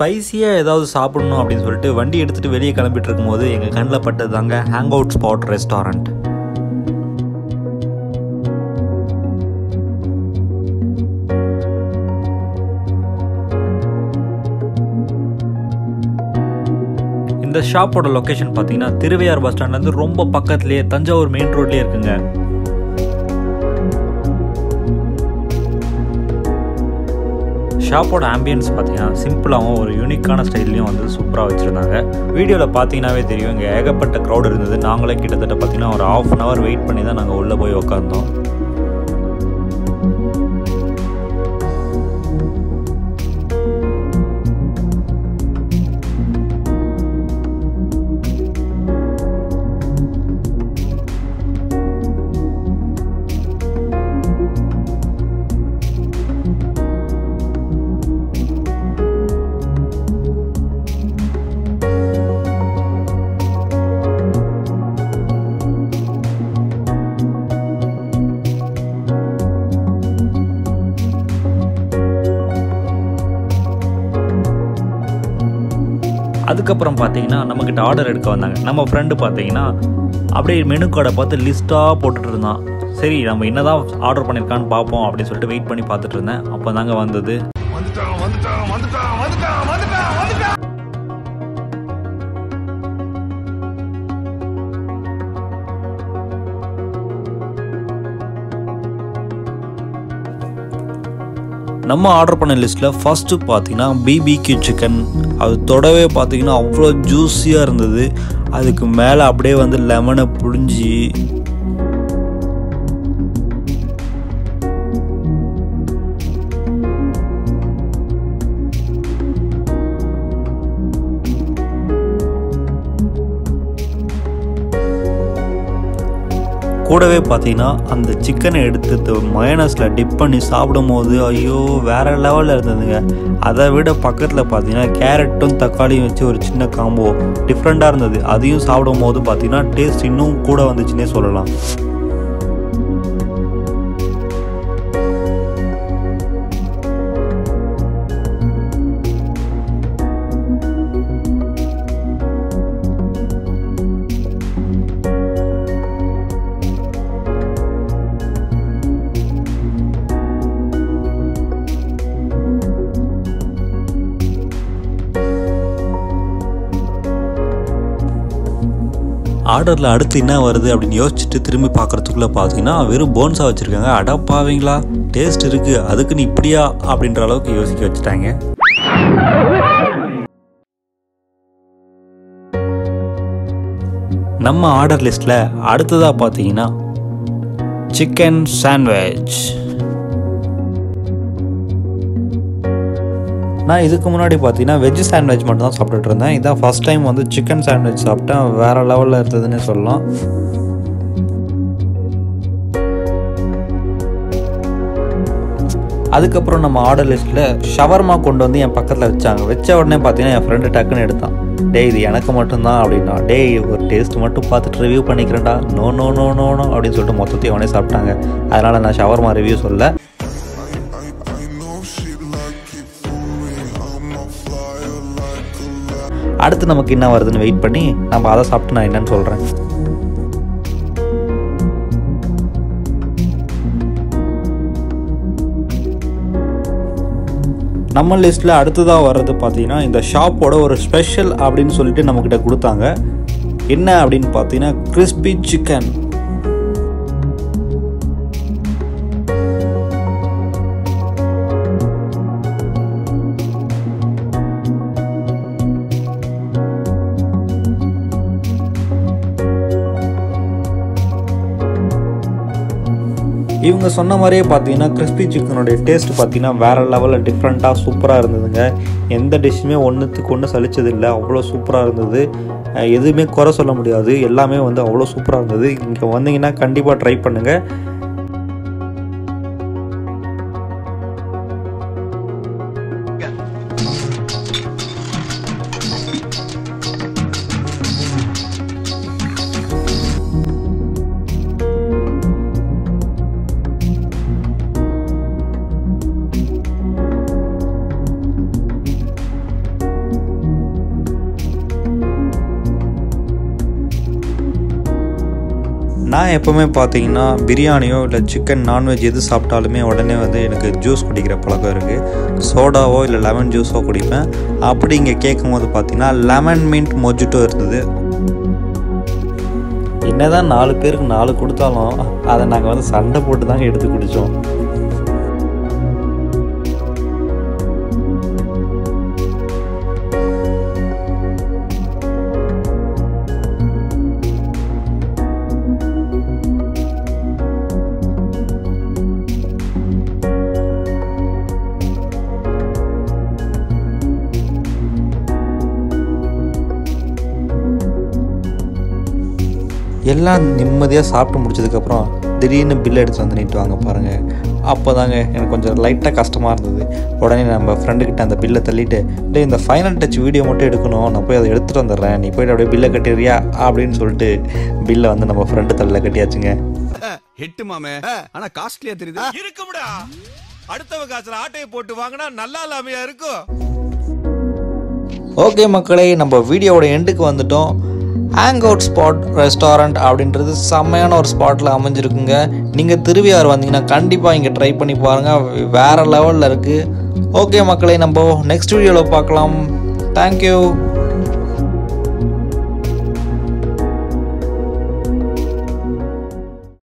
ஸ்பைசியாக ஏதாவது சாப்பிடணும் அப்படின்னு சொல்லிட்டு வண்டி எடுத்துகிட்டு வெளியே கிளம்பிட்டு இருக்கும்போது எங்கள் கண்ணில் பட்டது தாங்க ஹேங் அவுட் ஸ்பாட் ரெஸ்டாரண்ட். இந்த ஷாப்போட லொக்கேஷன் பார்த்தீங்கன்னா திருவையார் பஸ் ஸ்டாண்ட்லேருந்து ரொம்ப பக்கத்துலேயே தஞ்சாவூர் மெயின் ரோட்லேயே இருக்குங்க. ஷாப்போட ஆம்பியன்ஸ் பார்த்தீங்கன்னா சிம்பிளாகவும் ஒரு யூனிக்கான ஸ்டைல்லையும் வந்து சூப்பராக வச்சுருந்தாங்க. வீடியோவில் பார்த்தீங்கன்னாவே தெரியும், இங்கே ஏகப்பட்ட க்ரௌட் இருந்தது. நாங்களே கிட்டத்தட்ட பார்த்தீங்கன்னா ஒரு 1/2 hour வெயிட் பண்ணி தான் நாங்கள் உள்ளே போய் உட்காந்தோம். அதுக்கப்புறம் பார்த்தீங்கன்னா நம்மக்கிட்ட ஆர்டர் எடுக்க வந்தாங்க. நம்ம ஃப்ரெண்டு பார்த்தீங்கன்னா அப்படியே மெனு கார்டை பார்த்து லிஸ்ட்டாக போட்டுட்டு இருந்தான். சரி நம்ம என்னதான் ஆர்டர் பண்ணியிருக்கான்னு பார்ப்போம் அப்படின்னு சொல்லிட்டு வெயிட் பண்ணி பார்த்துட்டு இருந்தேன். அப்போ தாங்க வந்தது. நம்ம ஆர்டர் பண்ண லிஸ்ட்டில் ஃபஸ்ட்டு பார்த்தீங்கன்னா பிபிக்யூ சிக்கன். அது தொடவே பார்த்தீங்கன்னா அவ்வளோ ஜூஸியாக இருந்தது. அதுக்கு மேலே அப்படியே வந்து லெமனை புழிஞ்சி கூடவே பார்த்தீங்கன்னா அந்த சிக்கனை எடுத்து மயோனஸில் டிப் பண்ணி சாப்பிடும் போது ஐயோ வேறு லெவலில் இருந்ததுங்க. அதை விட பக்கத்தில் பார்த்தீங்கன்னா கேரட்டும் தக்காளியும் வச்சு ஒரு சின்ன காம்போ டிஃப்ரெண்ட்டாக இருந்தது. அதையும் சாப்பிடும் போது பார்த்தீங்கன்னா டேஸ்ட் இன்னும் கூட வந்துச்சுன்னே சொல்லலாம். ஆர்டரில் அடுத்து என்ன வருது அப்படின்னு யோசிச்சுட்டு திரும்பி பார்க்குறதுக்குள்ளே பார்த்தீங்கன்னா வெறும் போன்ஸாக வச்சுருக்காங்க. அடப்பாவீங்களா, டேஸ்ட் இருக்குது அதுக்குன்னு இப்படியா அப்படின்ற அளவுக்கு யோசிக்க வச்சுட்டாங்க. நம்ம ஆர்டர் லிஸ்ட்டில் அடுத்ததாக பார்த்தீங்கன்னா சிக்கன் சாண்ட்விச். நான் இதுக்கு முன்னாடி பார்த்தீங்கன்னா வெஜ் சாண்ட்விச் மட்டும் தான் சாப்பிட்டுட்டு இருந்தேன். இதான் ஃபஸ்ட் டைம் வந்து சிக்கன் சாண்ட்விச் சாப்பிட்டேன். வேறு லெவலில் இருந்ததுன்னு சொல்லலாம். அதுக்கப்புறம் நம்ம ஆர்டர் லிஸ்ட்டில் ஷவர்மா கொண்டு வந்து என் பக்கத்தில் வச்சாங்க. வச்ச உடனே பார்த்தீங்கன்னா என் ஃப்ரெண்டு டக்குன்னு எடுத்தான். டே இது எனக்கு மட்டும்தான் அப்படின்னா, டே ஒரு டேஸ்ட் மட்டும் பார்த்துட்டு ரிவ்யூ பண்ணிக்கிறேன்டா. No no no no no அப்படின்னு சொல்லிட்டு மொத்தத்தையும் அவனே சாப்பிட்டாங்க. அதனால் நான் ஷவர்மா ரிவ்யூ சொல்ல. அடுத்து நமக்கு என்ன வருதுன்னு வெயிட் பண்ணி நம்ம அதை சாப்பிட்டு நான் என்னன்னு சொல்கிறேன். நம்ம லிஸ்ட்டில் அடுத்ததாக வர்றது பார்த்தீங்கன்னா இந்த ஷாப்போட ஒரு ஸ்பெஷல் அப்படின்னு சொல்லிட்டு நம்மக்கிட்ட கொடுத்தாங்க. என்ன அப்படின்னு பார்த்தீங்கன்னா கிறிஸ்பி சிக்கன். இவங்க சொன்ன மாதிரியே பார்த்தீங்கன்னா கிறிஸ்பி சிக்கனுடைய டேஸ்ட் பார்த்தீங்கன்னா வேறு லெவலில் டிஃப்ரெண்ட்டாக சூப்பராக இருந்ததுங்க. எந்த டிஷ்ஷுமே ஒன்றுத்துக்கு ஒன்று சலிச்சதில்லை. அவ்வளோ சூப்பராக இருந்தது. எதுவுமே குறை சொல்ல முடியாது. எல்லாமே வந்து அவ்வளோ சூப்பராக இருந்தது. இங்கே வந்தீங்கன்னா கண்டிப்பாக ட்ரை பண்ணுங்கள். நான் எப்போவுமே பார்த்தீங்கன்னா பிரியாணியோ இல்லை சிக்கன் நான்வெஜ் எது சாப்பிட்டாலுமே உடனே வந்து எனக்கு ஜூஸ் குடிக்கிற பழக்கம் இருக்குது. சோடாவோ இல்லை லெமன் ஜூஸோ குடிப்பேன். அப்படி இங்கே கேட்கும் போது பார்த்தீங்கன்னா லெமன் மின்ட் மொஜிட்டோ இருந்தது. என்னதான் 4 பேருக்கு 4 கொடுத்தாலும் அதை நாங்கள் வந்து சண்டை போட்டு தாங்க எடுத்து குடித்தோம். எல்லாம் நிம்மதியாக சாப்பிட்டு முடிச்சதுக்கப்புறம் திடீர்னு பில் எடுத்து வந்து நீட்டுவாங்க பாருங்கள். அப்போ தாங்க எனக்கு கொஞ்சம் லைட்டாக கஷ்டமாக இருந்தது. உடனே நம்ம ஃப்ரெண்டுக்கிட்ட அந்த பில்லை தள்ளிட்டு, டே இந்த ஃபைனல் டச் வீடியோ மட்டும் எடுக்கணும், நான் போய் அதை எடுத்துகிட்டு வந்துடுறேன், நீ போய்ட்டு அப்படியே பில்லை கட்டிடுறியா அப்படின்னு சொல்லிட்டு பில்லை வந்து நம்ம ஃப்ரெண்டு தள்ளில் கட்டியாச்சுங்க. ஹிட் மாமே, ஆனா காஸ்ட்லியா தெரியுது. இருக்கும்டா, அடுத்தவ காசுல ஆட்டையை போட்டு வாங்கினா நல்லா இல்லாமையா இருக்கும். ஓகே மக்களே, நம்ம வீடியோவோட எண்டுக்கு வந்துட்டோம். ஹேங் அவுட் ஸ்பாட் ரெஸ்டாரண்ட் அப்படின்றது செம்மையான ஒரு ஸ்பாட்டில் அமைஞ்சிருக்குங்க. நீங்கள் திருவையாறு வந்தீங்கன்னா கண்டிப்பாக இங்கே ட்ரை பண்ணி பாருங்கள், வேறு லெவலில் இருக்குது. ஓகே மக்களே, நம்ம நெக்ஸ்ட் வீடியோவில் பார்க்கலாம். தேங்க்யூ.